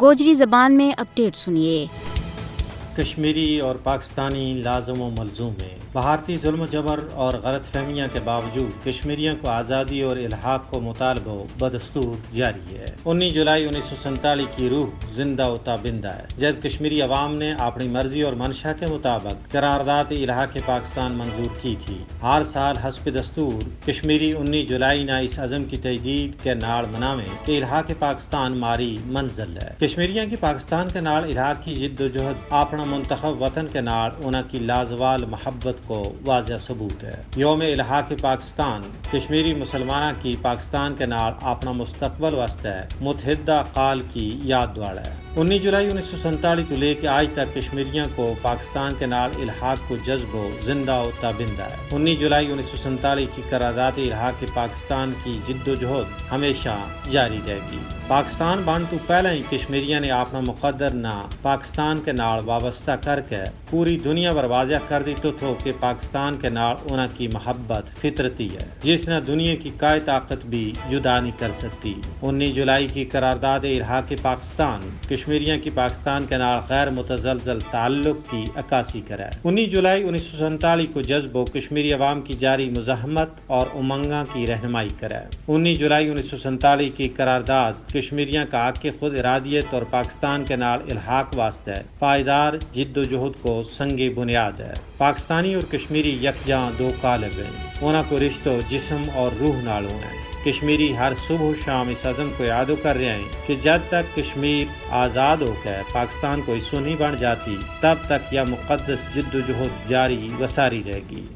گوجری زبان میں اپڈیٹ سنیے۔ کشمیری اور پاکستانی لازم و ملزوم ہیں۔ بھارتی ظلم و جبر اور غلط فہمیاں کے باوجود کشمیریوں کو آزادی اور الحاق کو مطالبہ بدستور جاری ہے۔ 19 جولائی 1947 کی روح زندہ و تابندہ ہے، جب کشمیری عوام نے اپنی مرضی اور منشا کے مطابق قرارداد الحاق پاکستان منظور کی تھی۔ ہر سال حسب دستور کشمیری 19 جولائی نہ اس عزم کی تجدید کے ناڑ مناویں کہ الحاق پاکستان ماری منزل ہے۔ کشمیریوں کی پاکستان کے ناڑ الحاق کی جد و جہد اپنا منتخب وطن کے ناڑ انہاں کی لازوال محبت کو واضح ثبوت ہے۔ یوم الحاق پاکستان کشمیری مسلمانہ کی پاکستان کے ناڑ اپنا مستقبل واسطے متحدہ قال کی یاد دوڑ ہے۔ 19 جولائی 1947 کو لے کے آج تک کشمیریوں کو پاکستان کے ناڑ الحاق کو جذب و زندہ و تابندہ ہے۔ 19 جولائی 1947 کی قرارداد الحاق پاکستان کی جد و جہد ہمیشہ جاری رہے گی۔ پاکستان بن تو پہلے ہی کشمیریوں نے اپنا مقدر نہ پاکستان کے ناڑ وابستہ کر کے پوری دنیا پر واضح کر دی تو کہ پاکستان کے ناڑ انہاں کی محبت فطرتی ہے، جس نے دنیا کی کوئی طاقت بھی جدا نہیں کر سکتی۔ 19 جولائی کی قرارداد الحاق پاکستان کشمیریوں کی پاکستان کے ناڑ غیر متزلزل تعلق کی عکاسی کرے۔ 19 جولائی 1947 کو جذب و کشمیری عوام کی جاری مزاحمت اور امنگاں کی رہنمائی کرے۔ 19 جولائی 1947 کی قرارداد کشمیریوں کا حق خود ارادیت اور پاکستان کے ناڑ الحاق واسطے پائیدار جد و جہد کو سنگ بنیاد ہے۔ پاکستانی اور کشمیری یکجاں دو قالب ہیں، انہاں کو رشتہ جسم اور روح نالوں ہیں۔ کشمیری ہر صبح و شام اس عزم کو یاد کر رہے ہیں کہ جب تک کشمیر آزاد ہو کر پاکستان کو حصہ نہیں بن جاتی، تب تک یہ مقدس جد و جہد جاری و ساری رہے گی۔